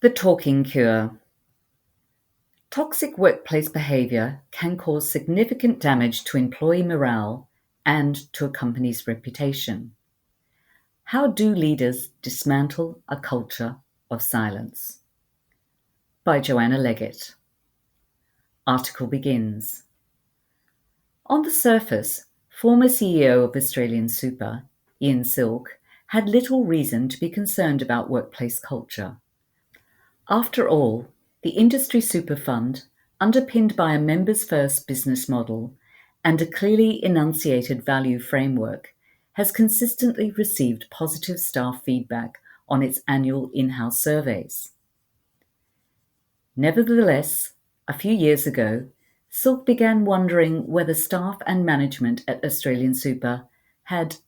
The talking cure. Toxic workplace behavior can cause significant damage to employee morale and to a company's reputation. How do leaders dismantle a culture of silence? By Joanna Leggett. Article begins. On the surface, former CEO of Australian Super, Ian Silk, had little reason to be concerned about workplace culture. After all, the industry super fund, underpinned by a members first business model and a clearly enunciated value framework, has consistently received positive staff feedback on its annual in-house surveys. Nevertheless, a few years ago, Silk began wondering whether staff and management at Australian Super had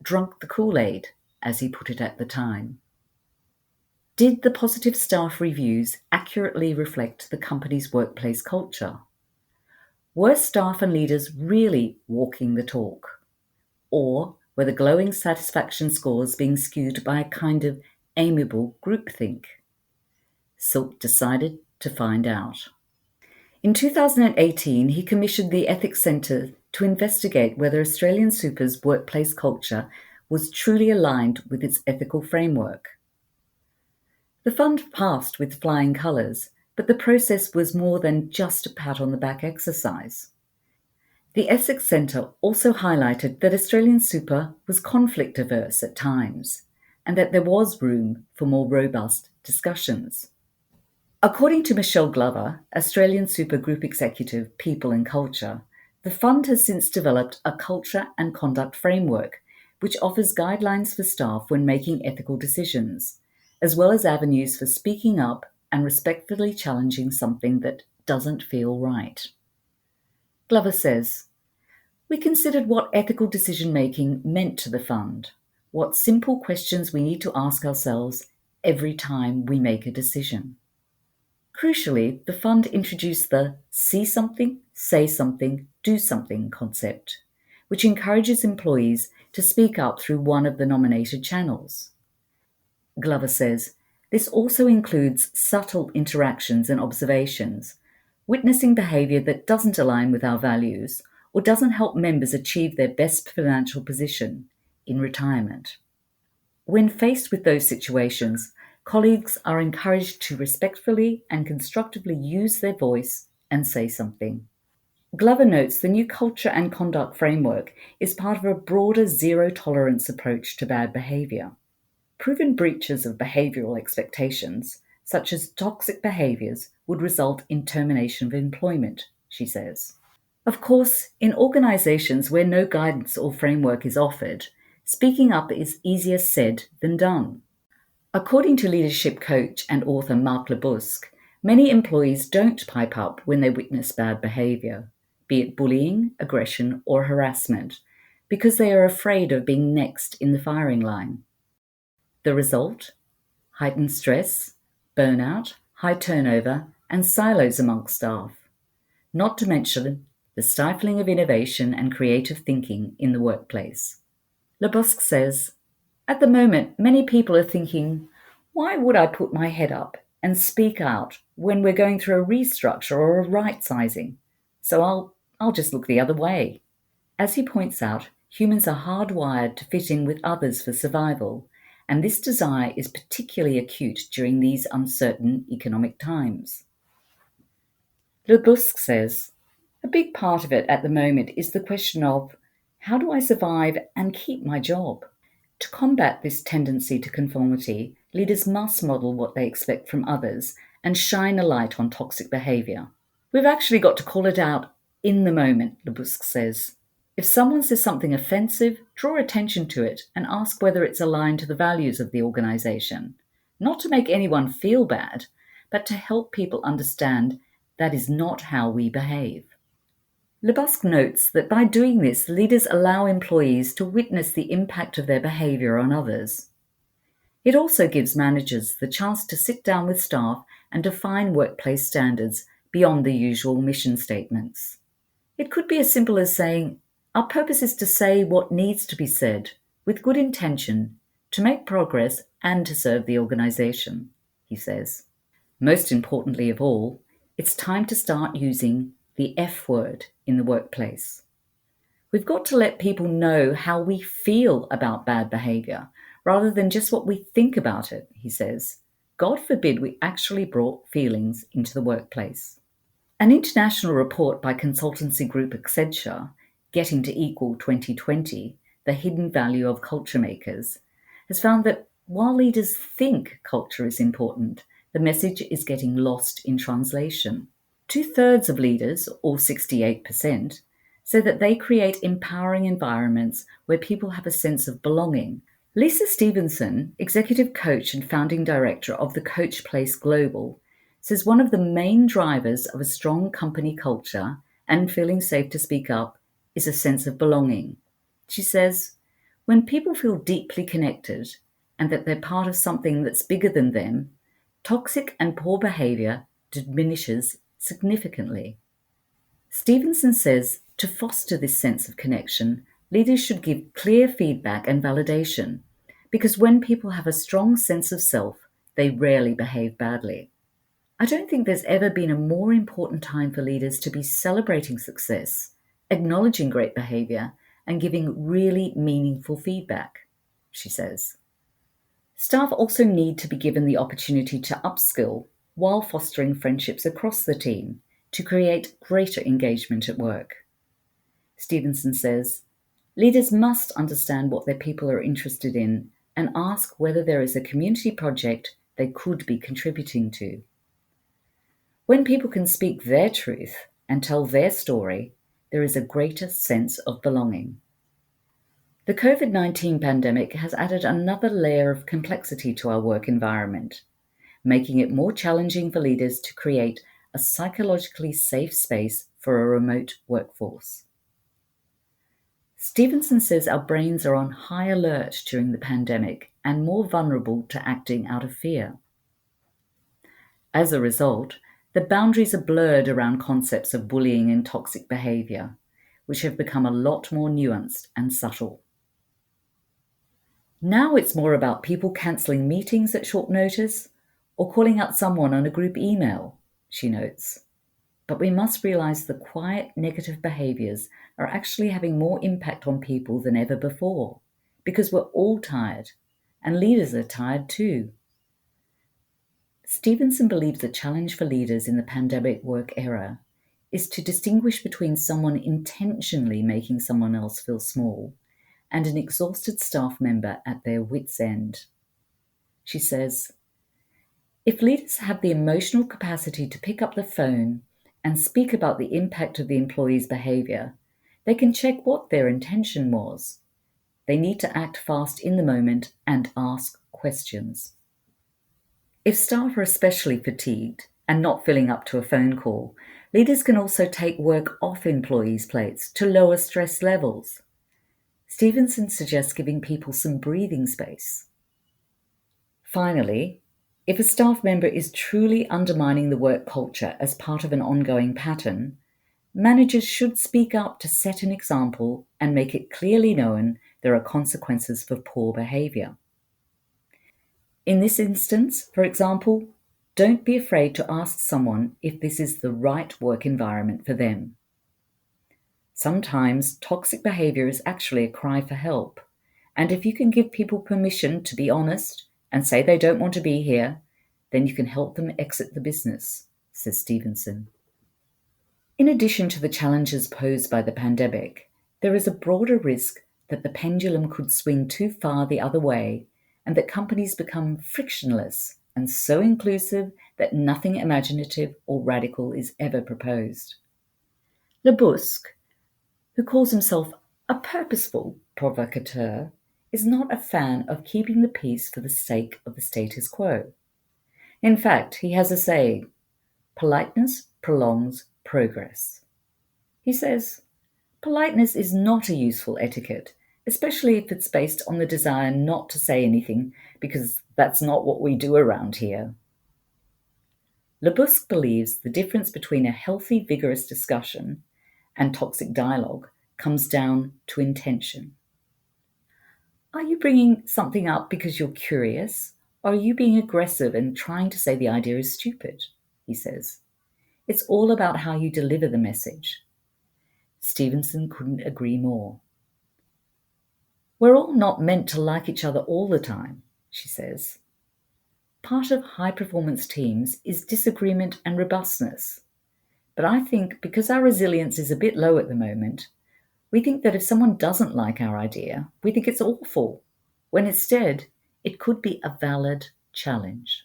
drunk the Kool-Aid, as he put it at the time. Did the positive staff reviews accurately reflect the company's workplace culture? Were staff and leaders really walking the talk? Or were the glowing satisfaction scores being skewed by a kind of amiable groupthink? Silk decided to find out. In 2018, he commissioned the Ethics Centre to investigate whether Australian Super's workplace culture was truly aligned with its ethical framework. The fund passed with flying colours, but the process was more than just a pat-on-the-back exercise. The Ethics Centre also highlighted that Australian Super was conflict-averse at times, and that there was room for more robust discussions. According to Michelle Glover, Australian Super Group Executive, People and Culture, the fund has since developed a culture and conduct framework which offers guidelines for staff when making ethical decisions, as well as avenues for speaking up and respectfully challenging something that doesn't feel right. Glover says, "We considered what ethical decision-making meant to the fund, what simple questions we need to ask ourselves every time we make a decision. Crucially, the fund introduced the see something, say something, do something concept, which encourages employees to speak up through one of the nominated channels." Glover says, "This also includes subtle interactions and observations, witnessing behaviour that doesn't align with our values or doesn't help members achieve their best financial position in retirement. When faced with those situations, colleagues are encouraged to respectfully and constructively use their voice and say something." Glover notes the new culture and conduct framework is part of a broader zero-tolerance approach to bad behaviour. Proven breaches of behavioural expectations, such as toxic behaviours, would result in termination of employment, she says. Of course, in organisations where no guidance or framework is offered, speaking up is easier said than done. According to leadership coach and author Mark Lebusque, many employees don't pipe up when they witness bad behaviour, be it bullying, aggression, or harassment, because they are afraid of being next in the firing line. The result? Heightened stress, burnout, high turnover, and silos amongst staff. Not to mention the stifling of innovation and creative thinking in the workplace. Lebusque says, "At the moment, many people are thinking, why would I put my head up and speak out when we're going through a restructure or a right-sizing? So I'll just look the other way." As he points out, humans are hardwired to fit in with others for survival, and this desire is particularly acute during these uncertain economic times. Lebusque says, "A big part of it at the moment is the question of, how do I survive and keep my job?" To combat this tendency to conformity, leaders must model what they expect from others and shine a light on toxic behaviour. "We've actually got to call it out in the moment," Lebusque says. "If someone says something offensive, draw attention to it and ask whether it's aligned to the values of the organisation. Not to make anyone feel bad, but to help people understand that is not how we behave." Lebusque notes that by doing this, leaders allow employees to witness the impact of their behaviour on others. It also gives managers the chance to sit down with staff and define workplace standards beyond the usual mission statements. It could be as simple as saying, "Our purpose is to say what needs to be said, with good intention, to make progress and to serve the organisation," he says. Most importantly of all, it's time to start using the F word in the workplace. We've got to let people know how we feel about bad behaviour, rather than just what we think about it, he says. God forbid we actually brought feelings into the workplace. An international report by consultancy group Accenture, Getting to Equal 2020, The Hidden Value of Culture Makers, has found that while leaders think culture is important, the message is getting lost in translation. 2/3 of leaders, or 68%, say that they create empowering environments where people have a sense of belonging. Lisa Stevenson, executive coach and founding director of the Coach Place Global, says one of the main drivers of a strong company culture and feeling safe to speak up is a sense of belonging. She says, when people feel deeply connected and that they're part of something that's bigger than them, toxic and poor behavior diminishes significantly. Stevenson says to foster this sense of connection, leaders should give clear feedback and validation, because when people have a strong sense of self, they rarely behave badly. I don't think there's ever been a more important time for leaders to be celebrating success, acknowledging great behavior, and giving really meaningful feedback, she says. Staff also need to be given the opportunity to upskill while fostering friendships across the team to create greater engagement at work. Stevenson says, leaders must understand what their people are interested in and ask whether there is a community project they could be contributing to. When people can speak their truth and tell their story, there is a greater sense of belonging. The COVID-19 pandemic has added another layer of complexity to our work environment, making it more challenging for leaders to create a psychologically safe space for a remote workforce. Stevenson says our brains are on high alert during the pandemic and more vulnerable to acting out of fear. As a result, the boundaries are blurred around concepts of bullying and toxic behaviour, which have become a lot more nuanced and subtle. Now it's more about people cancelling meetings at short notice or calling out someone on a group email, she notes. But we must realise the quiet negative behaviours are actually having more impact on people than ever before, because we're all tired, and leaders are tired too. Stevenson believes the challenge for leaders in the pandemic work era is to distinguish between someone intentionally making someone else feel small and an exhausted staff member at their wits' end. She says, if leaders have the emotional capacity to pick up the phone and speak about the impact of the employee's behaviour, they can check what their intention was. They need to act fast in the moment and ask questions. If staff are especially fatigued and not filling up to a phone call, leaders can also take work off employees' plates to lower stress levels. Stevenson suggests giving people some breathing space. Finally, if a staff member is truly undermining the work culture as part of an ongoing pattern, managers should speak up to set an example and make it clearly known there are consequences for poor behaviour. In this instance, for example, don't be afraid to ask someone if this is the right work environment for them. Sometimes toxic behaviour is actually a cry for help, and if you can give people permission to be honest and say they don't want to be here, then you can help them exit the business, says Stevenson. In addition to the challenges posed by the pandemic, there is a broader risk that the pendulum could swing too far the other way and that companies become frictionless and so inclusive that nothing imaginative or radical is ever proposed. Lebusque, who calls himself a purposeful provocateur, is not a fan of keeping the peace for the sake of the status quo. In fact, he has a saying, politeness prolongs progress. He says, politeness is not a useful etiquette, especially if it's based on the desire not to say anything, because that's not what we do around here. Lebusque believes the difference between a healthy, vigorous discussion and toxic dialogue comes down to intention. Are you bringing something up because you're curious, Are you being aggressive and trying to say the idea is stupid? He says. It's all about how you deliver the message. Stevenson couldn't agree more. We're all not meant to like each other all the time, she says. Part of high-performance teams is disagreement and robustness. But I think because our resilience is a bit low at the moment, we think that if someone doesn't like our idea, we think it's awful, when instead it could be a valid challenge.